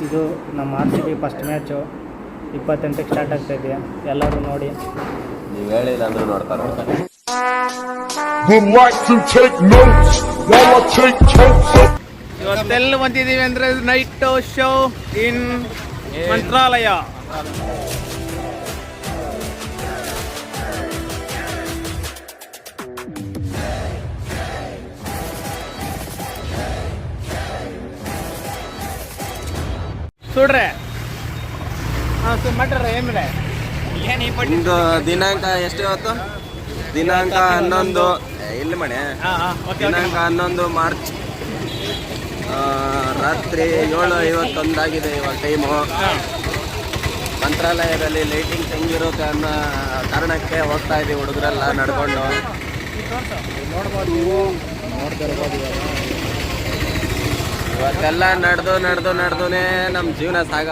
ಇದು ನಮ್ಮ RCB first match 28ಕ್ಕೆ start ಆಗ್ತಾ ಇದೆಯಾ, ಎಲ್ಲರೂ ನೋಡಿ. ನೀವು ಹೇಳಿಲ್ಲ ಅಂದ್ರೂ ನೋಡ್ತಾರೆ. ಇವತ್ತೆಲ್ಲ ಬಂದಿದ್ದೀವಿ ಅಂದ್ರೆ ನೈಟ್ ಶೋ ಇನ್ ಮಂತ್ರಾಲಯ. చూడరే ಮಟ್ರೆ ಏನ್ರೆ ನಿಮ್ದು ದಿನಾಂಕ ಎಷ್ಟು ಇವತ್ತು? ದಿನಾಂಕ 11 ಇಲ್ಲಿ ಮನೆ ದಿನಾಂಕ 11 ಮಾರ್ಚ್ ರಾತ್ರಿ 7:51 ಆಗಿದೆ ಇವಾಗ ಟೈಮು. ಮಂತ್ರಾಲಯದಲ್ಲಿ ಲೈಟಿಂಗ್ಸ್ ಹೆಂಗಿರುತ್ತೆ ಅನ್ನೋ ಕಾರಣಕ್ಕೆ ಹೋಗ್ತಾ ಇದೀವಿ ಹುಡುಗರೆಲ್ಲ ನಡ್ಕೊಂಡು. ಇವತ್ತೆಲ್ಲ ನಡೆದುನೇ ನಮ್ಮ ಜೀವನ ಸಾಗ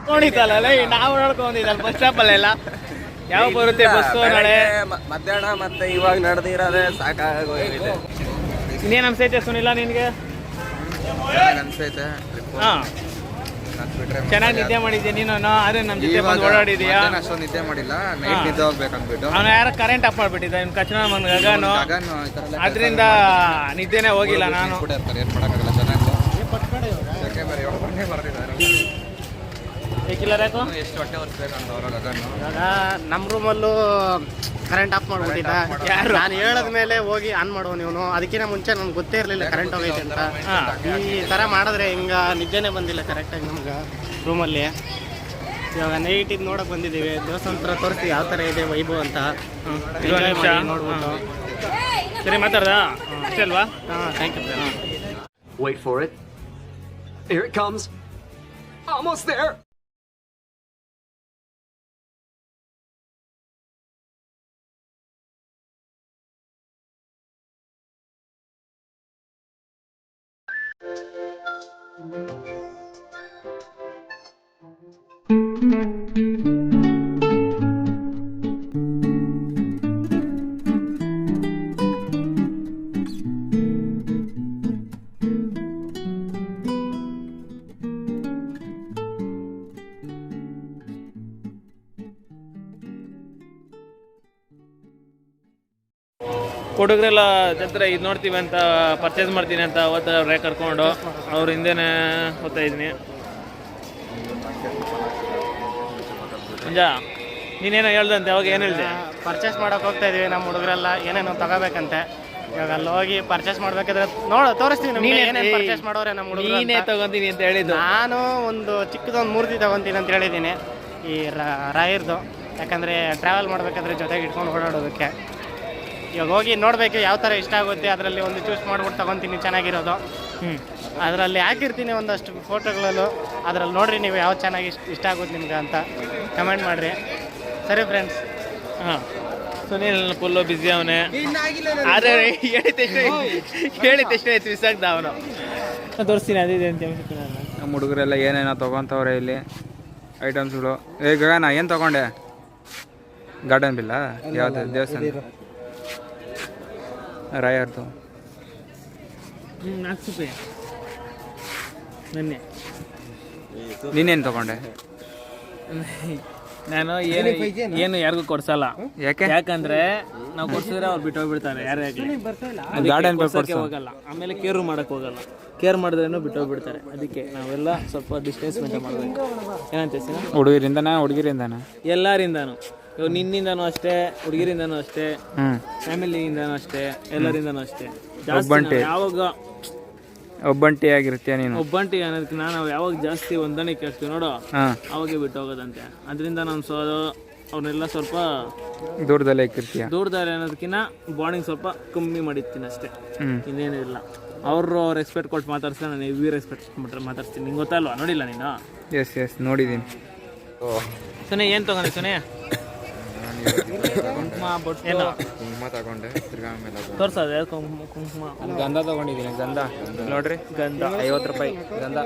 ನೋಡಿದ್ದಲ್ಲ ನಾವು ನೋಡ್ಕೊಂಡಿದ್ದಲ್ಲ ಬಸ್ ಸ್ಟಾಪ್ ಅಲ್ಲೆಲ್ಲ ಯಾವ ಬರುತ್ತೆ ಬಸ್ಸು ನಾಳೆ ಮಧ್ಯಾಹ್ನ ಮತ್ತೆ ಇವಾಗ ನಡೆದಿರೋದೇ ಸಾಕಾಗೋಗಿದೆ. ಇನ್ನೇನು ಅನ್ಸೈತೆ ಸುನಿಲ್ಲ ನಿನಗೆ? ಅನ್ಸೈತೆ. ಹಾಂ, ಚೆನ್ನಾಗಿ ನಿದ್ದೆ ಮಾಡಿದ್ದೆ ನೀನು. ಅದೇ ನಮ್ಮ ಜೊತೆ ಬಂದು ಓಡಾಡಿದೀಯಾ? ಅಷ್ಟೊಂದು ನಿದ್ದೆ ಮಾಡಿಲ್ಲ, ನೈಟ್ ನಿದ್ದೆ ಹೋಗ್ಬೇಕಂದ್ಬಿಟ್ಟು. ಅವನು ಯಾರೋ ಕರೆಂಟ್ ಆಫ್ ಮಾಡ್ಬಿಟ್ಟಿದ್ದ ನಿಮ್ಮ ಕಚ್ಚನ ಮನ್ ಗಗನು, ಅದರಿಂದ ನಿದ್ದೆನೇ ಹೋಗಿಲ್ಲ ನಾನು. ಏನು ಮಾಡೋಕ್ಕಾಗಲ್ಲ, ಚೆನ್ನಾಗಿ ಯಾಕೆ ಬರೀ ಹೊಟ್ಟೆ ಬರ್ತಿದ್ದಾರೆ. ಎಷ್ಟು ಹೊಟ್ಟೆ ಹೊರ್ಸ್ಬೇಕಂತ ಅವ್ರ ಗಗನು. ನಮ್ಮ ರೂಮಲ್ಲೂ ಕರೆಂಟ್ ಆಫ್ ಮಾಡ್ಬಿಟ್ಟಿದ್ದ. ನಾನು ಹೇಳದ ಮೇಲೆ ಹೋಗಿ ಆನ್ ಮಾಡುವ ನೀವು. ಅದಕ್ಕಿಂತ ಮುಂಚೆ ನಮ್ಗೆ ಗೊತ್ತೇ ಇರಲಿಲ್ಲ ಕರೆಂಟ್ ಹೋಗೈತೆ ಅಂತ. ಈ ಥರ ಮಾಡಿದ್ರೆ ಹಿಂಗೆ ನಿದ್ದೆನೇ ಬಂದಿಲ್ಲ ಕರೆಕ್ಟಾಗಿ ನಮ್ಗೆ ರೂಮಲ್ಲಿ. ಇವಾಗ ನೈಟ್ ಇದು ನೋಡೋಕೆ ಬಂದಿದ್ದೀವಿ. ದೇವಸ್ಥಾನ ಹತ್ರ ತೋರಿಸಿ ಯಾವ ಥರ ಇದೆ ವೈಭವ ಅಂತ ನೋಡ್ಬೋದು. ಸರಿ ಮಾತಾಡ್ದಾ ಅಷ್ಟೇ ಅಲ್ವಾ? ಹಾಂ, thank you. Wait for it. Here it comes. Almost there. ಹುಡುಗರೆಲ್ಲ ಜತ್ರ ಇದು ನೋಡ್ತೀವಿ ಅಂತ ಪರ್ಚೇಸ್ ಮಾಡ್ತೀನಿ ಅಂತ ಅವತ್ತು ಅವ್ರೇ ಕರ್ಕೊಂಡು ಅವ್ರ ಹಿಂದೆನೇ ಹೋಗ್ತಾ ಇದ್ದೀನಿ. ಮಂಜಾ, ನೀನೇನೋ ಹೇಳ್ದಂತೆ, ಅವಾಗ ಏನು ಹೇಳಿದೆ? ಪರ್ಚೇಸ್ ಮಾಡೋಕೆ ಹೋಗ್ತಾ ಇದೀವಿ. ನಮ್ಮ ಹುಡುಗರೆಲ್ಲ ಏನೇನೋ ತಗೋಬೇಕಂತೆ. ಇವಾಗ ಅಲ್ಲಿ ಹೋಗಿ ಪರ್ಚೇಸ್ ಮಾಡ್ಬೇಕಾದ್ರೆ ತೋರಿಸ್ತೀನಿ ನಮ್ಗೆ ಏನೇನು ಪರ್ಚೇಸ್ ಮಾಡೋರೆ ನಮ್ಮ ಹುಡುಗರು. ನೀನೇ ತಗೊಂತೀನಿ ಅಂತ ಹೇಳಿದ್ದು. ನಾನು ಒಂದು ಚಿಕ್ಕದೊಂದು ಮೂರ್ತಿ ತಗೊತೀನಿ ಅಂತ ಹೇಳಿದ್ದೀನಿ, ಈ ರಾಯರ್ದು. ಯಾಕಂದರೆ ಟ್ರಾವೆಲ್ ಮಾಡಬೇಕಾದ್ರೆ ಜೊತೆಗೆ ಇಟ್ಕೊಂಡು ಓಡಾಡೋದಕ್ಕೆ. ಇವಾಗ ಹೋಗಿ ನೋಡಬೇಕು ಯಾವ ಥರ ಇಷ್ಟ ಆಗುತ್ತೆ, ಅದರಲ್ಲಿ ಒಂದು ಚೂಸ್ ಮಾಡ್ಬಿಟ್ಟು ತಗೊತೀನಿ ಚೆನ್ನಾಗಿರೋದು. ಅದರಲ್ಲಿ ಹಾಕಿರ್ತೀನಿ ಒಂದಷ್ಟು ಫೋಟೋಗಳಲ್ಲೂ. ಅದರಲ್ಲಿ ನೋಡಿರಿ ನೀವು ಯಾವ ಚೆನ್ನಾಗಿ ಇಷ್ಟ ಆಗುತ್ತೆ ನಿಮ್ಗೆ ಅಂತ ಕಮೆಂಟ್ ಮಾಡಿರಿ. ಸರಿ ಫ್ರೆಂಡ್ಸ್. ಹಾಂ, ಸುನೀಲ್ ಫುಲ್ಲು ಬ್ಯುಸಿ ಅವನೇ. ಆದರೆ ಹೇಳಿದ್ದೆಷ್ಟೇ ಮಿಸ್ ಆಗ್ದ ಅವನು. ತೋರಿಸ್ತೀನಿ ಅದಿದೆ ಅಂತ ಹೇಳ್ತೀನಿ. ನಮ್ಮ ಹುಡುಗರೆಲ್ಲ ಏನೇನೋ ತೊಗೊತವ್ರೆ ಇಲ್ಲಿ ಐಟಮ್ಸ್ಗಳು. ಗಗನ ಏನು ತೊಗೊಂಡೆ? ಗಾರ್ಡನ್ ಬಿಲ್ಲ ಯಾವುದು ದೇವಸ್ಥಾನ ರಾಯರ್ದು 4 ರೂಪಾಯಿ ನೆನ್ನೆ. ನೀನೇನು ತೊಗೊಂಡೆ? ನಾನು ಏನು ಯಾರಿಗೂ ಕೊಡ್ಸಲ್ಲ. ಯಾಕಂದ್ರೆ ನಾವು ಕೊಡ್ಸಿದ್ರೆ ಅವ್ರು ಬಿಟ್ಟು ಹೋಗ್ಬಿಡ್ತಾರೆ. ಯಾರೇ ಆಗಲಿ ಗಾರ್ಡನ್ ಹೋಗಲ್ಲ, ಆಮೇಲೆ ಕೇರು ಮಾಡಕ್ ಹೋಗಲ್ಲ. ಕೇರ್ ಮಾಡಿದ್ರೇನು ಬಿಟ್ಟು ಹೋಗ್ಬಿಡ್ತಾರೆ. ಅದಕ್ಕೆ ನಾವೆಲ್ಲ ಸ್ವಲ್ಪ ಡಿಸ್ಟೆನ್ಸ್ ಮೇಂಟೈನ್ ಮಾಡಬೇಕು. ಏನಂತ ಹುಡುಗರಿಂದನಾ ಹುಡುಗಿರಿಂದನಾ? ಎಲ್ಲರಿಂದಾನು. ಇವಾಗ ನಿನ್ನಿಂದನೂ ಅಷ್ಟೇ, ಹುಡುಗಿರಿಂದನೂ ಅಷ್ಟೇ, ಫ್ಯಾಮಿಲಿಯಿಂದನೂ ಅಷ್ಟೇ, ಎಲ್ಲರಿಂದನೂ ಅಷ್ಟೇ. ಯಾವಾಗ ಒಬ್ಬಂಟಿ ಆಗಿರ್ತೀಯ ನೀನು? ಒಬ್ಬಂಟಿ ಅನ್ನೋದಕ್ಕಿಂತ ನಾವು ಯಾವಾಗ ಜಾಸ್ತಿ ಹೊಂದಾಣಿಕೆ ಆಗ್ತೀವಿ ನೋಡೋ ಅವಾಗೆ ಬಿಟ್ಟು ಹೋಗೋದಂತೆ. ಅದರಿಂದ ನಾನು ಅವ್ರನ್ನೆಲ್ಲ ಸ್ವಲ್ಪ ದೂರದಲ್ಲೇ ಇಕ್ಕಿರ್ತೀಯ. ದೂರದಲ್ಲಿ ಅನ್ನೋದಕ್ಕಿಂತ ಬಾಂಡಿಂಗ್ ಸ್ವಲ್ಪ ಕಮ್ಮಿ ಮಾಡಿರ್ತೀನಿ ಅಷ್ಟೇ, ಇನ್ನೇನು ಇಲ್ಲ. ಅವರು ರೆಸ್ಪೆಕ್ಟ್ ಕೊಟ್ಟು ಮಾತಾಡ್ಸ್ತಾರೆ, ನಾನು ಹೆವಿ ರೆಸ್ಪೆಕ್ಟ್ ಕೊಟ್ಬಿಟ್ರೆ ಮಾತಾಡ್ತೀನಿ. ನಿಂಗೆ ಗೊತ್ತಲ್ವಾ? ನೋಡಿಲ್ಲ ನೀನು? ಎಸ್ ನೋಡಿದ್ದೀನಿ. ಸುನೆ ಏನು ತೊಗೊಂಡೆ? ಸುನೆ ಕುಂಕುಮ ಬೊಟ್ಟು ಕುಂಕುಮ ತಗೊಂಡೆ. ತೋರ್ಸೋದೆ ಕುಂಕುಮ. ಗಂಧ ತಗೊಂಡಿದ್ದೀನಿ. ಗಂಧ ನೋಡ್ರಿ, ಗಂಧ 50 ರೂಪಾಯಿ ಗಂಧ.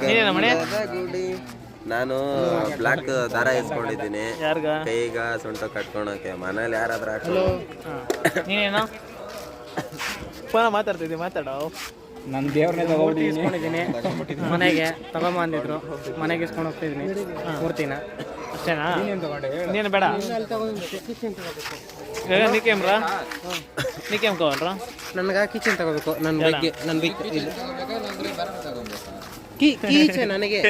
ನೀನೇನ ಮನೆ? ನಾನು ಬ್ಲಾಕ್ ದಾರ ಇಸ್ಕೊಂಡಿದ್ದೀನಿ. ಯಾರ್ಗ? ಕೈಗ ಸೊಂಟ ಕಟ್ಕೊಳಕ್ಕೆ. ಮನೇಲಿ ಯಾರಾದ್ರೂ ನೀನೇನು ಫೋನ ಮಾತಾಡ್ತಿದ್ದಿ? ಮಾತಾಡೋ. ನನ್ನ ದೇವ್ರನ್ನೇ ಮೂರ್ತಿ ಇಸ್ಕೊಂಡಿದ್ದೀನಿ ಮನೆಗೆ ತಗೊಂಬಂದಿದ್ರು, ಮನೆಗೆ ಇಸ್ಕೊಂಡು ಹೋಗ್ತಿದ್ದೀನಿ ಮೂರ್ತಿನ. ಅಷ್ಟೇನಾ? ಇನ್ನೇನು ಬೇಡ? ನೀಕೇಮ್ ಕಾವಲ್ರಾ? ನನಗೆ ಕಿಚನ್ ತಗೋಬೇಕು. ನನ್ನ ಬೈಕ್ಗೆ ಕೀಚೆ ನನಗೆ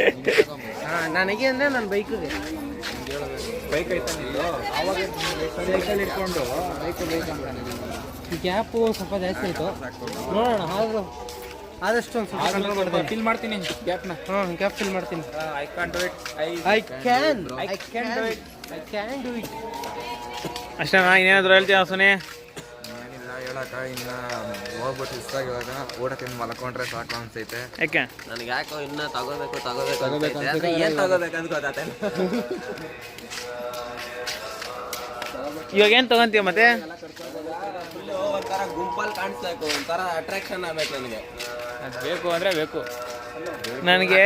ನನಗೆ ಅಂದರೆ ನನ್ನ ಬೈಕಿಗೆ ಬೈಕ್ ಐತೆ ಸೈಕಲ್ ಇಟ್ಕೊಂಡು ಗ್ಯಾಪು ಸ್ವಲ್ಪ ಜಾಸ್ತಿ ಆಯಿತು, ನೋಡೋಣ. ಆದರೂ ಆದಷ್ಟು ಒಂದು ಸ್ವಲ್ಪ ಫಿಲ್ ಮಾಡ್ತೀನಿ ಗ್ಯಾಪ್ನ. ಗ್ಯಾಪ್ ಫಿಲ್ ಮಾಡ್ತೀನಿ. I can do it. ಅಷ್ಟೇನಾ? ಇನ್ನೇನಾದ್ರು ಹೇಳ್ತೀಯ ಸುನಿ? ಏನಿಲ್ಲ ಹೇಳಕ್ಕ, ಇನ್ನು ಹೋಗ್ಬಿಟ್ಟು ಇಷ್ಟಾಗಿ ಇವಾಗ ಊಟ ತಿಂದು ಮಲ್ಕೊಂಡ್ರೆ ಸಾಕು ಅನ್ಸೈತೆ. ಯಾಕೆ? ನನಗೆ ಯಾಕೋ ಇನ್ನೂ ತಗೋಬೇಕು ಅನ್ಸೈತೆ. ಏನು ತಗೋಬೇಕಂತ ಗೊತ್ತಾಗ್ತಾ ಇಲ್ಲ. ಇವಾಗ ಏನು ತಗೊಂತೀಯ ಮತ್ತೆ? ಒಂಥರ ಗುಂಪಲ್ಲಿ ಕಾಣಿಸ್ಬೇಕು, ಒಂಥರ ಅಟ್ರಾಕ್ಷನ್ ಆಗ್ಬೇಕು ನನಗೆ. ಅದು ಬೇಕು ಅಂದರೆ ಬೇಕು. ನನಗೆ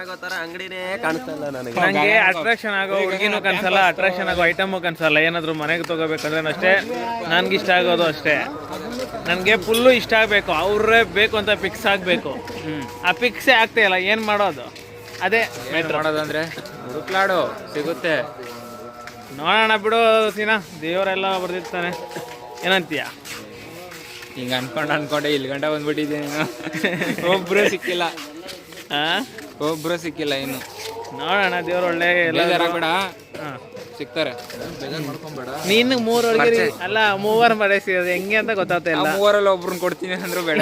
ಆಗೋ ಥರ ಅಂಗಡಿನೇ ಕಾಣಿಸ್ತಾ ಇಲ್ಲ ನನಗೆ. ನನಗೆ ಅಟ್ರಾಕ್ಷನ್ ಆಗೋ ಹುಡುಗಿನೂ ಕನ್ಸಲ್ಲ, ಅಟ್ರಾಕ್ಷನ್ ಆಗೋ ಐಟಮು ಕನ್ಸಲ್ಲ. ಏನಾದರೂ ಮನೆಗೆ ತೊಗೋಬೇಕಂದ್ರೆ ಅಷ್ಟೇ ನನಗೆ ಇಷ್ಟ ಆಗೋದು ಅಷ್ಟೇ. ನನಗೆ ಫುಲ್ಲು ಇಷ್ಟ ಆಗಬೇಕು, ಅವ್ರೇ ಬೇಕು ಅಂತ ಫಿಕ್ಸ್ ಆಗಬೇಕು. ಆ ಫಿಕ್ಸೇ ಆಗ್ತಾ ಇಲ್ಲ, ಏನು ಮಾಡೋದು? ಅದೇ ಮಾಡೋದಂದ್ರೆ ಹುಡುಕ್ಲಾಡು ಸಿಗುತ್ತೆ. ನೋಡೋಣ ಬಿಡು ಸೀನಾ, ದೇವರೆಲ್ಲ ಬರ್ದಿರ್ತಾನೆ. ಏನಂತೀಯ? ಹಿಂಗೆ ಅನ್ಕೊಂಡೆ ಇಲ್ಲಿ ಗಂಟ ಬಂದ್ಬಿಟ್ಟಿದ್ದೀನಿ. ಒಬ್ಬರು ಸಿಕ್ಕಿಲ್ಲ, ಒಬ್ಬರು ಸಿಕ್ಕಿಲ್ಲ ಇನ್ನು. ನೋಡೋಣ, ದೇವ್ರು ಒಳ್ಳೆ ಬೇಡ ಸಿಗ್ತಾರೆ. ನೀನು 3 ಒಳಗೆ ಅಲ್ಲ 3 ಬರೆಸಿರೋದು ಹೆಂಗೆ ಅಂತ ಗೊತ್ತಾಗ್ತಾ ಇಲ್ಲ. 3ರಲ್ಲಿ ಒಬ್ರನ್ನ ಕೊಡ್ತೀನಿ ಅಂದ್ರು ಬೇಡ.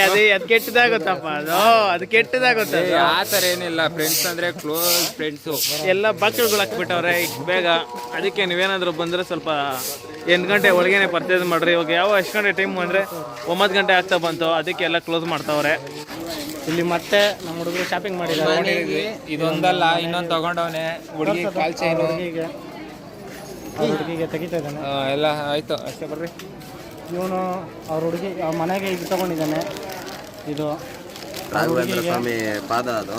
ಅದು ಕೆಟ್ಟದಾಗ ಗೊತ್ತಪ್ಪ, ಅದು ಕೆಟ್ಟದಾಗ ಗೊತ್ತದು. ಆ ಥರ ಏನಿಲ್ಲ, ಫ್ರೆಂಡ್ಸ್ ಅಂದರೆ ಕ್ಲೋಸ್ ಫ್ರೆಂಡ್ಸು. ಎಲ್ಲ ಬಾಕ್ಸ್ಗಳು ಹಾಕ್ಬಿಟ್ಟವ್ರೆ ಬೇಗ. ಅದಕ್ಕೆ ನೀವೇನಾದರೂ ಬಂದರೆ ಸ್ವಲ್ಪ 8 ಗಂಟೆ ಒಳಗೇನೆ ಪರ್ಚೇಸ್ ಮಾಡ್ರಿ. ಇವಾಗ ಎಷ್ಟು ಗಂಟೆ ಟೈಮು ಅಂದರೆ 9 ಗಂಟೆ ಆಗ್ತಾ ಬಂತು, ಅದಕ್ಕೆ ಎಲ್ಲ ಕ್ಲೋಸ್ ಮಾಡ್ತಾವ್ರೆ. ಇಲ್ಲಿ ಮತ್ತೆ ನಮ್ಮ ಹುಡುಗರು ಶಾಪಿಂಗ್ ಮಾಡಿದ್ದಾರೆ. ಇದೊಂದಲ್ಲ ಇನ್ನೊಂದು ತಗೊಂಡವನೆ ಹುಡುಗಿ ಕಾಲ್ ಚೈನು. ಹುಡುಗಿಗೆ ತೆಗಿತಾ ಇದ್ದಾನೆ. ಎಲ್ಲ ಆಯ್ತು ಅಷ್ಟೇ ಬರ್ರಿ. ಇವನು ಅವ್ರ ಹುಡುಗಿ ಮನೆಗೆ ಇದು ತಗೊಂಡಿದ್ದಾನೆ. ಇದು ರಾಘವೇಂದ್ರ ಸ್ವಾಮಿ ಪಾದ ಅದು.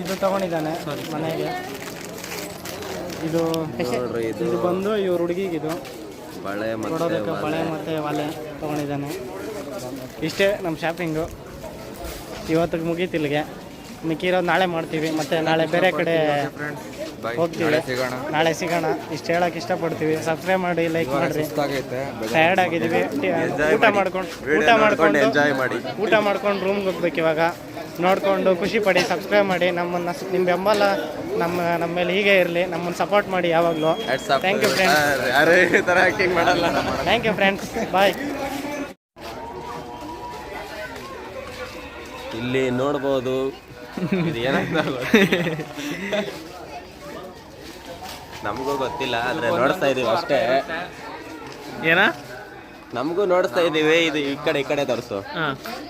ಇದು ತಗೊಂಡಿದ್ದಾನೆ ಮನೆಗೆ. ಇದು ನೋಡ್ರಿ, ಇದು ಬಂದು ಇವ್ರ ಹುಡುಗಿಗೆ ಇದು ಬಳೆ ಕೊಡೋದಕ್ಕೆ ಬಳೆ ಮತ್ತು ಒಲೆ ತೊಗೊಂಡಿದ್ದಾನೆ. ಇಷ್ಟೇ ನಮ್ಮ ಶಾಪಿಂಗು. ಇವತ್ತಿಗೆ ಮುಗೀತಿಲ್ಲಿಗೆ, ಮಿಕ್ಕಿರೋದು ನಾಳೆ ಮಾಡ್ತೀವಿ. ಮತ್ತು ನಾಳೆ ಬೇರೆ ಕಡೆ ಹೋಗ್ತೀವಿ, ನಾಳೆ ಸಿಗೋಣ. ಇಷ್ಟು ಹೇಳೋಕೆ ಇಷ್ಟಪಡ್ತೀವಿ. ಸಬ್ಸ್ಕ್ರೈಬ್ ಮಾಡಿ, ಲೈಕ್ ಮಾಡಿರಿ. ಟಯರ್ಡ್ ಆಗಿದ್ದೀವಿ, ಊಟ ಮಾಡ್ಕೊಂಡು ಎಂಜಾಯ್ ಮಾಡಿ. ಊಟ ಮಾಡ್ಕೊಂಡು ರೂಮ್ಗೆ ಹೋಗ್ಬೇಕು ಇವಾಗ. ನೋಡಿಕೊಂಡು ಖುಷಿ ಪಡಿ, ಸಬ್ಸ್ಕ್ರೈಬ್ ಮಾಡಿ. ನಿಮ್ಮ ಬೆಂಬಲ ನಮ್ಮ ಮೇಲೆ ಹೀಗೆ ಇರಲಿ. ನಮ್ಮನ್ನು ಸಪೋರ್ಟ್ ಮಾಡಿ ಯಾವಾಗಲೂ. Thank you friends. ಯಾರೇ ಈ ಥರ ಆ್ಯಕ್ಟಿಂಗ್ ಮಾಡಲ್ಲ. Thank you friends, bye. ಇಲ್ಲಿ ನೋಡ್ಬೋದು ಇದು ಏನಂತ ನಮಗೂ ಗೊತ್ತಿಲ್ಲ, ಆದರೆ ನೋಡಿಸ್ತಾ ಇದೀವಿ ಅಷ್ಟೇ. ಏನ ನಮಗೂ ನೋಡಿಸ್ತಾ ಇದ್ದೀವಿ. ಇದು ಈ ಕಡೆ ತೋರಿಸು.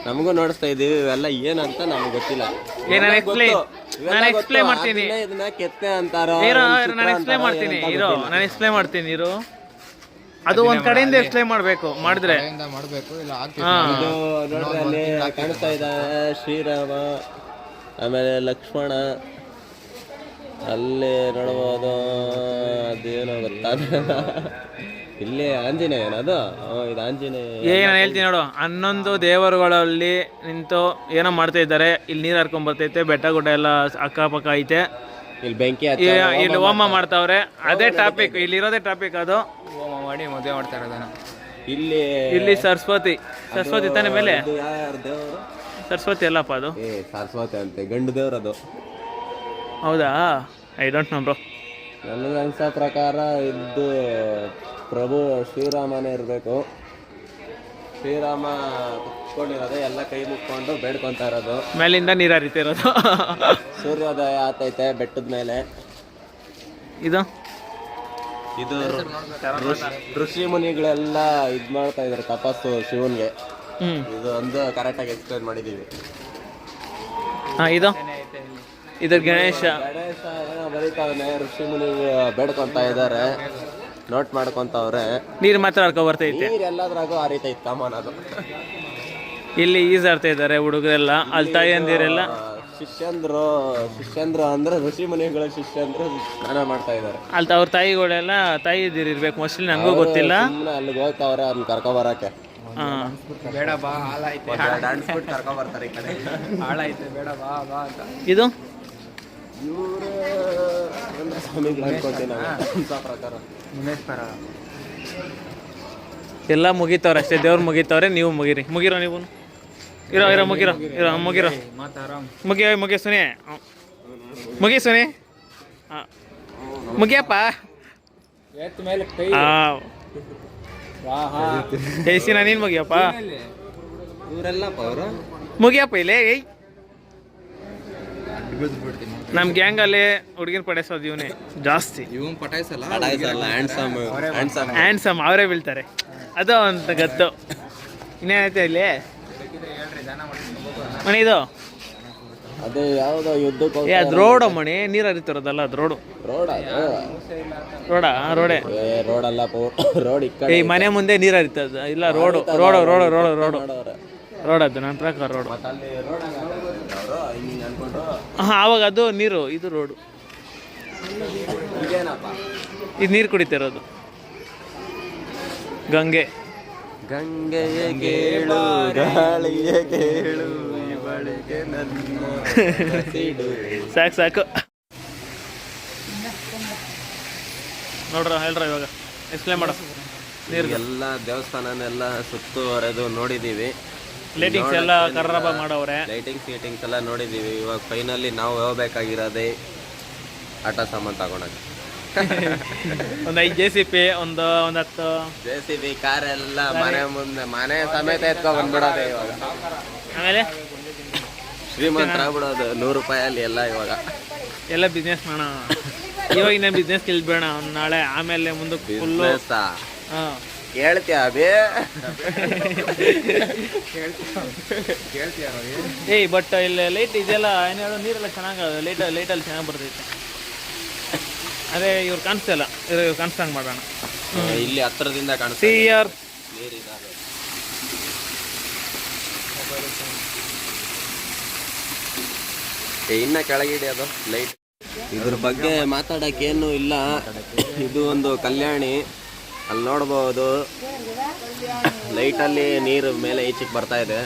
ನಮಗೂ ನೋಡಿಸ್ತಾ ಇದ್ದೀವಿ. ಇವೆಲ್ಲ ಏನಂತ ನಮ್ಗೆ ಗೊತ್ತಿಲ್ಲ. ನಾನು ಎಕ್ಸ್ಪ್ಲೇನ್ ಮಾಡ್ತೀನಿ. ಇದನ್ನ ಕೆತ್ತೆ ಅಂತಾರೋ ನಾನು ಎಕ್ಸ್ಪ್ಲೇನ್ ಮಾಡ್ತೀನಿ ಇರು. ಅದು ಒಂದ್ ಕಡೆಯಿಂದ ಎಕ್ಸ್ಪ್ಲೇನ್ ಮಾಡಬೇಕು, ಮಾಡಿದ್ರೆ ಇದು ನೋಡ್ರಿ, ಅಲ್ಲಿ ಕಾಣಿಸ್ತಾ ಇದ್ದಾರೆ ಶ್ರೀರಾಮ, ಆಮೇಲೆ ಲಕ್ಷ್ಮಣ. ಅಲ್ಲಿ ನೋಡ್ಬೋದು, ಅದೇನೋ ಗೊತ್ತಾಗಲ್ಲ. ಇಲ್ಲಿ ಆಂಜನೇಯನದು. ಇದು ಆಂಜನೇಯ. ನಾನು ಹೇಳ್ತೀನಿ ನೋಡು, 11 ದೇವರುಗಳಲ್ಲಿ ನಿಂತು ಏನೋ ಮಾಡ್ತಾ ಇದ್ದಾರೆ. ಇಲ್ಲಿ ನೀರು ಹರ್ಕೊಂಡ್ ಬರ್ತೈತೆ, ಬೆಟ್ಟ ಗುಡ್ಡ ಎಲ್ಲ ಅಕ್ಕಪಕ್ಕ ಐತೆ. ಇಲ್ಲಿ ಬೆಂಕಿ ಇಲ್ಲಿ ಹೋಮ ಮಾಡ್ತಾವ್ರೆ. ಅದೇ ಟಾಪಿಕ್, ಇಲ್ಲಿರೋದೇ ಟಾಪಿಕ್. ಅದು ಹೋಮ ಮಾಡಿ ಮದುವೆ ಮಾಡ್ತಾ ಇರೋದನ್ನ. ಇಲ್ಲಿ ಸರಸ್ವತಿ ತಾನೆ ಮೇಲೆ. ಯಾರು ದೇವರು? ಸರಸ್ವತಿ ಅಲ್ಲಪ್ಪ ಅದು. ಸರಸ್ವತಿ ಅಂತೆ, ಗಂಡು ದೇವ್ರು ಅದು. ಹೌದಾ? I don't know bro. ನನಗೆ ಅನ್ಸೋ ಪ್ರಕಾರ ಇದು ಪ್ರಭು ಶ್ರೀರಾಮನೇ ಇರಬೇಕು. ಶ್ರೀರಾಮ ಕುತ್ಕೊಂಡಿರೋದು, ಎಲ್ಲ ಕೈ ಮುಕ್ಕೊಂಡು ಬೇಡ್ಕೊತಾ ಇರೋದು. ಮೇಲಿಂದ ನೀರು ಹರಿತಾ ಇರೋದು. ಸೂರ್ಯೋದಯ ಆತೈತೆ ಬೆಟ್ಟದ ಮೇಲೆ. ಇದು ಋಷಿ ಮುನಿಗಳೆಲ್ಲ ಇದು ಮಾಡ್ತಾ ಇದ್ದಾರೆ ತಪಸ್ಸು ಶಿವನ್ಗೆ. ಇದು ಒಂದು ಕರೆಕ್ಟಾಗಿ ಎಕ್ಸ್ಪ್ಲೇನ್ ಮಾಡಿದ್ದೀವಿ. ಇದು ಗಣೇಶ ಏನೋ ಬರೀತಾವನೆ. ಋಷಿ ಮುನಿ ಬೇಡ್ಕೊತಾ ಇದ್ದಾರೆ, ನೋಟ್ ಮಾಡ್ಕೊಂತವ್ರೆ. ನೀರು ಮಾತ್ರ ಹರ್ಕೊ ಬರ್ತೈತೆ. ನೀರು ಎಲ್ಲದ್ರಾಗೂ ಹರಿತೈತೆ ಕಾಮನ್ ಅದು. ಇಲ್ಲಿ ಈಜಾಡ್ತಾ ಇದ್ದಾರೆ ಹುಡುಗರೆಲ್ಲ. ಅಲ್ಲಿ ತಾಯಿಯಂದಿರೆಲ್ಲ ಶಿಷ್ಯಂದ್ರು ಅಂದ್ರೆ ಋಷಿ ಮುನಿಗಳ ಶಿಷ್ಯಂದ್ರು ಸ್ನಾನ ಮಾಡ್ತಾ ಇದ್ದಾರೆ. ಅಲ್ಲಿ ಅವ್ರ ತಾಯಿಗಳೆಲ್ಲ ತಾಯಿ ಇರ್ಬೇಕು ಮೋಸ್ಟ್ಲಿ, ನನಗೂ ಗೊತ್ತಿಲ್ಲ. ಅಲ್ಲಿಗೆ ಹೋಗ್ತಾವ್ರೆ ಅವ್ರನ್ನ ಕರ್ಕೊಬರಕ್ಕೆ. ಹಾಂ ಬೇಡ ಬಾ ಹಾಳಾಯ್ತು ಅನ್ಸ್ಬಿಟ್ಟು ಕರ್ಕೊಂಡ್ ಬರ್ತಾರೆ ಈ ಕಡೆ. ಹಾಳಾಯ್ತು ಬೇಡ ಬಾ ಬಾ ಅಂತ. ಇದು ಇವರು ಸ್ವಾಮಿಗಳು ಅನ್ಕೊತೀನಿ ನಾವು ಪ್ರಕಾರ. ಮುನೇಶ್ವರ ಎಲ್ಲ ಮುಗಿತವ್ರೆ ಅಷ್ಟೇ, ದೇವ್ರು ಮುಗಿತವ್ರೆ, ನೀವು ಮುಗಿರಿ. ಮುಗಿರೋ ನೀವು ಇರೋ ಮುಗಿರೋ ಮುಗಿರೋ ಮಾತು ಆರಾಮ್. ಮುಗಿಯ ಸುನಿ, ಮುಗಿ ಸುನಿ, ಹಾಂ ಮುಗಿಯಪ್ಪ. ಎತ್ತ ಮೇಲೆ ಕೈ. ಹಾಂ ವಾಹಾ ಜೈಸಿನ ನೀನು ಮುಗಿಯಪ್ಪ, ಇವರೆಲ್ಲಪ್ಪ ಅವರು ಮುಗಿಯಪ್ಪ ಇಲ್ಲೇ. ಏಯ್ ನಮ್ಮ ಗ್ಯಾಂಗಲ್ಲಿ ಹುಡುಗಿನ ಪಡೆಸೋದು ಇವನೇ ಜಾಸ್ತಿ. ಇವನ್ ಪಟಾಯಿಸಲ್ಲ ಹ್ಯಾಂಡ್ಸಮ್ ಅವರೇ ಬೀಳ್ತಾರೆ, ಅದು ಅಂತ ಗತ್ತು. ಇನ್ನೇನೈತೆ ಇಲ್ಲಿ ಮಣಿ ಇದು? ಅದೇ ಯಾವ್ದೋ ಯುದ್ಧಕ್ಕೆ ಅದು ರೋಡು ಮಣಿ, ನೀರು ಹರಿತಿರೋದಲ್ಲ ಅದು ರೋಡು. ರೋಡಾ ರೋಡೇ ರೋಡ್ ಅಲ್ಲ ರೋಡ್ ಈ ಕಡೆ. ಈ ಮನೆ ಮುಂದೆ ನೀರು ಹರಿತದ ಇಲ್ಲ, road road road road road road ಅದು ನನ್ನ ಪ್ರಕಾರ ರೋಡು. ಅಲ್ಲಿ ರೋಡ್ ಹಿಂಗೆ ಅನ್ಕೊಂಡು ಹಾಂ ಆವಾಗ ಅದು ನೀರು, ಇದು ರೋಡು. ಇದೇನಪ್ಪ ಇದು ನೀರು ಕುಡಿತಿರೋದು ಗಂಗೆ. ಗಂಗೆಯ ಕೇಳು ಗಾಳಿಯ ಕೇಳು ಇವಳಿಗೆ ನನ್ನ ಸಾಕು ಸಾಕು ನೋಡ್ರ, ಹೇಳ್ರ ಇವಾಗ ಎಕ್ಸ್ಪ್ಲೇನ್ ಮಾಡೋ. ನೀರು ಎಲ್ಲ ದೇವಸ್ಥಾನನೆಲ್ಲ ಸುತ್ತುವರೆದು ನೋಡಿದ್ದೀವಿ, ಲೈಟಿಂಗ್ಸ್ ಎಲ್ಲ ಕರ್ರಬ ಮಾಡವ್ರೆ. ಲೈಟಿಂಗ್ಸ್ ಎಲ್ಲ ನೋಡಿದ್ದೀವಿ. ಇವಾಗ ಫೈನಲಿ ನಾವು ಹೋಗ್ಬೇಕಾಗಿರೋದೇ ಆಟ ಸಾಮಾನು ತಗೊಳಕ್ಕೆ. ಒಂದು 5 JCB, ಒಂದು 10 JCB ಕಾರ್ ಎಲ್ಲ ಮನೆ ಮುಂದೆ ಮನೆ ಸಮೇತ ಎತ್ಕೊಂಡ್ ಬಂದ್ಬಿಡೋದೆ ಇವಾಗ. ಆಮೇಲೆ ಶ್ರೀಮಂತರಾಗ್ಬಿಡೋದು 100 ರೂಪಾಯಲ್ಲಿ ಎಲ್ಲ ಇವಾಗ. ಎಲ್ಲ ಬಿಸ್ನೆಸ್ ಮಾಡೋಣ ಇವಾಗ. ಇನ್ನೇ ಬಿಸ್ನೆಸ್ ಕಲಿಬೇಡ ಒಂದು ನಾಳೆ, ಆಮೇಲೆ ಮುಂದಕ್ಕೆ ಫುಲ್ಲು. ಹಾಂ ಕೇಳ್ತೀಯ ಅಭಿ? ಏಯ್ ಬಟ್ ಇಲ್ಲಿ ಲೈಟ್ ಇದೆಲ್ಲ ಏನೇಳು ನೀರೆಲ್ಲ ಚೆನ್ನಾಗಿ ಲೈಟಲ್ಲಿ ಚೆನ್ನಾಗಿ ಬರ್ತೈತೆ. ಅದೇ ಇವ್ರು ಕಾಣಿಸ್ತಾ ಇಲ್ಲ, ಇವ್ರು ಕಾಣಿಸ್ದಂಗೆ ಮಾಡೋಣ. ಇಲ್ಲಿ ಹತ್ರದಿಂದ ಕಾಣಿಸ್ತಾ CR ಇನ್ನ ಕೆಳಗಿಡಿ ಅದು ಲೈಟ್. ಇದ್ರ ಬಗ್ಗೆ ಮಾತಾಡಕ್ಕೇನು ಇಲ್ಲ. ಇದು ಒಂದು ಕಲ್ಯಾಣಿ, ಅಲ್ಲಿ ನೋಡ್ಬೋದು ಲೈಟಲ್ಲಿ ನೀರು ಮೇಲೆ ಈಚೆಗೆ ಬರ್ತಾ ಇದೆ,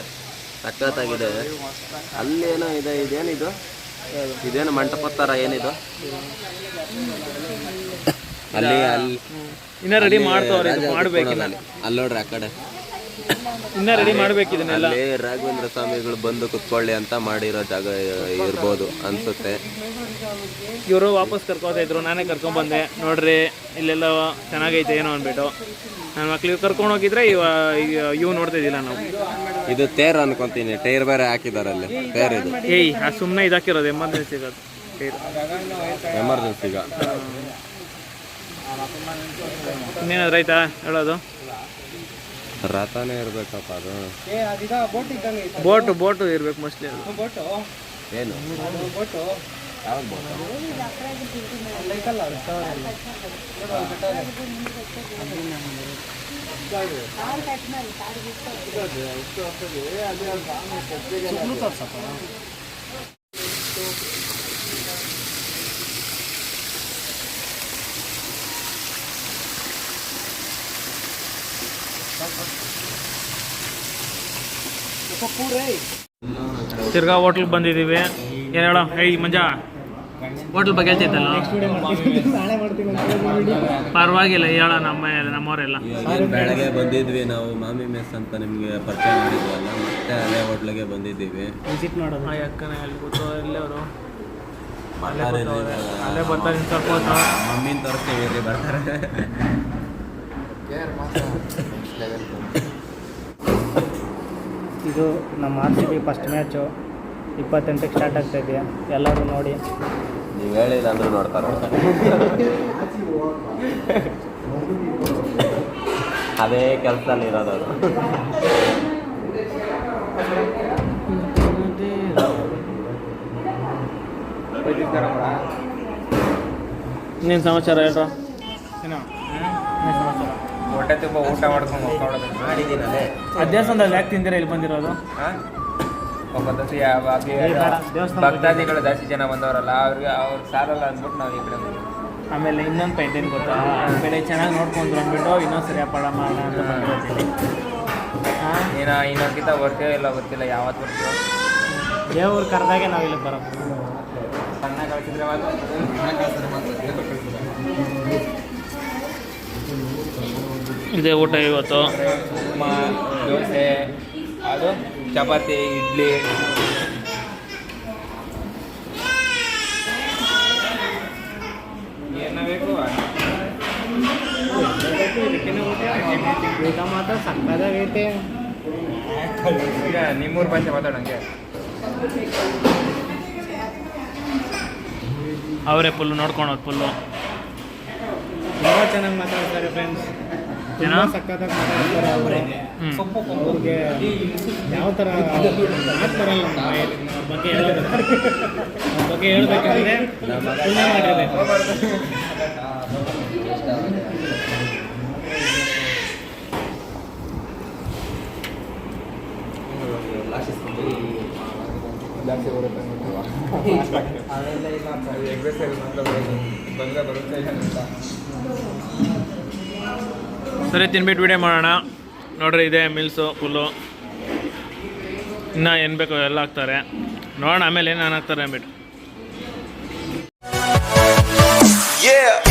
ಸಖತ್ತಾಗಿದೆ. ಅಲ್ಲೇನೋ ಇದೆ, ಇದೇನಿದು? ಇದೇನು ಮಂಟಪದ ಥರ ಏನಿದು? ಅಲ್ಲಿ ಇನ್ನೂ ರೆಡಿ ಮಾಡ್ತಾವ್ರೆ, ಮಾಡ್ಬೇಕಿಲ್ಲ. ಅಲ್ಲಿ ನೋಡ್ರಿ ಆ ಕಡೆ ಇನ್ನೂ ರೆಡಿ ಮಾಡ್ಬೇಕು ಇದನ್ನೆಲ್ಲ. ಅಲ್ಲಿ ರಾಘವೇಂದ್ರ ಸ್ವಾಮಿಗಳು ಬಂದು ಕುತ್ಕೊಳ್ಳಿ ಅಂತ ಮಾಡಿರೋ ಜಾಗ ಇರ್ಬೋದು ಅನ್ಸುತ್ತೆ. ಇವರು ವಾಪಸ್ ಕರ್ಕೋತಾ ಇದ್ರು, ನಾನೇ ಕರ್ಕೊಂಡ್ಬಂದೆ. ನೋಡ್ರಿ ಇಲ್ಲೆಲ್ಲ ಚೆನ್ನಾಗೈತೆ ಏನೋ ಅಂದ್ಬಿಟ್ಟು ನನ್ನ ಮಕ್ಳಿಗೆ ಕರ್ಕೊಂಡು ಹೋಗಿದ್ರೆ ಇವು ನೋಡ್ತಾ ಇದ್ದಿಲ್ಲ ನಾವು. ಇದು ತೇರು ಅನ್ಕೊಂತೀನಿ, ಟೈರ್ ಬೇರೆ ಹಾಕಿದಾರೆ ಅಲ್ಲಿ. ತೇರ್ ಇದು ಏಯ್ ಸುಮ್ಮನೆ ಇದಾಕಿರೋದು ಎಮರ್ಜೆನ್ಸಿಗೆ, ಅದು ಟೈರ್ ಎಮರ್ಜೆನ್ಸಿಗ. ಇನ್ನೇನಾದ್ರು ಆಯ್ತಾ ಹೇಳೋದು? ರಥನೇ ಇರ್ಬೇಕಪ್ಪ ಅದು. ಬೋಟು ಇರ್ಬೇಕು ಮೋಸ್ಟ್ಲಿ. ಅದು ಏನು ಯಾವ್ದು ಬೋಟ್? ತಿರ್ಗಾ ಹೋಟ್ಲಿಗೆ ಬಂದಿದ್ದೀವಿ. ಏನು ಹೇಳೋ? ಏಯ್ ಮಂಜಾ, ಹೋಟ್ಲ್ ಬಗ್ಗೆ ಹೇಳ್ತಿದ್ದಲ್ಲ, ಪರವಾಗಿಲ್ಲ ಹೇಳ. ನಮ್ಮವರೆಲ್ಲ ಬೆಳಗ್ಗೆ ಬಂದಿದ್ವಿ ನಾವು, ಮಾಮಿ ಮೆಸ್ ಅಂತ ನಿಮಗೆ ಪರಿಚಯ ಮಾಡಿದ್ವಲ್ಲ, ಮತ್ತೆ ಅದೇ ಹೋಟ್ಲಿಗೆ ಬಂದಿದ್ದೀವಿ ವಿಸಿಟ್ ಮಾಡೋದು. ಅಕ್ಕನೇ ಅಲ್ಲಿ ಕೂತು ಇಲ್ಲೇ ಅವರು ಅಲ್ಲೇ ಬರ್ತಾರೆ ಸ್ವಲ್ಪ ಹೊತ್ತು. ಮಮ್ಮಿನ ತೋರಿಸ್ತೀವಿ, ಬರ್ತಾರೆ. ಇದು ನಮ್ಮ RCB ಫಸ್ಟ್ ಮ್ಯಾಚು 28ಕ್ಕೆ ಸ್ಟಾರ್ಟ್ ಆಗ್ತಾ ಇದೆಯಾ, ಎಲ್ಲರೂ ನೋಡಿ. ನೀವು ಹೇಳಿಲ್ಲ ಅಂದ್ರೂ ನೋಡ್ತಾರೆ. ಅದೇ ಕೆಲಸದಲ್ಲಿ ಇರೋದು ಅದು. ಇನ್ನೇನು ಸಮಾಚಾರ ಹೇಳ್ರ? ಹೊಟ್ಟೆ ತುಂಬ ಊಟ ಮಾಡ್ಕೊಂಡು ಹೋಗ್ಕೊಳ್ಳೋದು ಮಾಡಿದ್ದೀನಿ ಅದೇ. ದೇವಸ್ಥಾನದಲ್ಲಿ ಯಾಕೆ ತಿಂದಿರ ಇಲ್ಲಿ ಬಂದಿರೋದು? ಭಕ್ತಾದಿಗಳು ಜಾಸ್ತಿ ಜನ ಬಂದವರಲ್ಲ, ಅವ್ರಿಗೆ ಸಾರಲ್ಲ ಅಂದ್ಬಿಟ್ಟು ನಾವು ಈ ಕಡೆ ಬಂದ್ವಿ. ಆಮೇಲೆ ಇನ್ನೊಂದು ಪಾಯಿಂಟ್ ಏನು ಗೊತ್ತಾ, ಬೆಳೆ ಚೆನ್ನಾಗಿ ನೋಡ್ಕೊಂಡ್ರು ಅಂದ್ಬಿಟ್ಟು ಇನ್ನೊಂದು ಸರಿ ಹಪ್ಪಳ ಮಾಡೋಣ ಅಂತ ಬಂದಿರೋದು. ಇನ್ನೊಂದ್ಕಿಂತ ಬರ್ತೀವೋ ಇಲ್ಲ ಗೊತ್ತಿಲ್ಲ, ಯಾವತ್ತು ಬರ್ತೀವೋ. ದೇವ್ರು ಕರೆದಾಗೆ ನಾವು ಇಲ್ಲಿಗೆ ಬರೋದು. ಸಣ್ಣ ಕಳಿಸಿದ್ರೆ ಮಾತ್ರ ಇದೇ ಊಟ ಇವತ್ತು. ಉಪ್ಮಾ, ದೋಸೆ, ಅದು ಚಪಾತಿ, ಇಡ್ಲಿ. ಏನು ಬೇಕು ಊಟ ಮಾತ್ರ ಸಕ್ಕದಾಗೈತೆ. ಈಗ ನಿಮ್ಮೂರು ಭಾಷೆ ಮಾತಾಡೋಂಗೆ. ಅವರೇ ಫುಲ್ಲು ನೋಡ್ಕೊಳೋದು ಫುಲ್ಲು. ತುಂಬ ಚೆನ್ನಾಗಿ ಮಾತಾಡ್ತಾರೆ ಫ್ರೆಂಡ್ಸ್. ತುಂಬ ಸಕ್ಕತ್ತಾಗಿ ಮಾತಾಡ್ತಾರೆ ಅವರು. ಅವ್ರಿಗೆ ಯಾವ ಥರ ಮಾತು ಬರಲ್ಲ ನಮ್ಮ ಬಾಯಲ್ಲಿ. ಅವ್ರ ಬಗ್ಗೆ ಹೇಳ್ಬೇಕಂದ್ರೆ ಪುಣ್ಯ ಮಾಡಿರಬೇಕು. ಜಾಸ್ತಿ ಬರುತ್ತೆ ಎಕ್ಸಸೈಸ್ ಮಾತ್ರ ಬಂದರೆ ಬರುತ್ತೆ ಅಂತ. ಸರಿ, ತಿನ್ಬಿಟ್ಟು ವಿಡಿಯೋ ಮಾಡೋಣ. ನೋಡ್ರಿ, ಇದೆ ಮಿಲ್ಸು ಫುಲ್ಲು. ಇನ್ನೂ ಏನು ಬೇಕೋ ಎಲ್ಲ ಹಾಕ್ತಾರೆ. ನೋಡೋಣ ಆಮೇಲೆ ಏನೇನು ಹಾಕ್ತಾರೆ ಅಂದ್ಬಿಟ್ಟು. Yeah.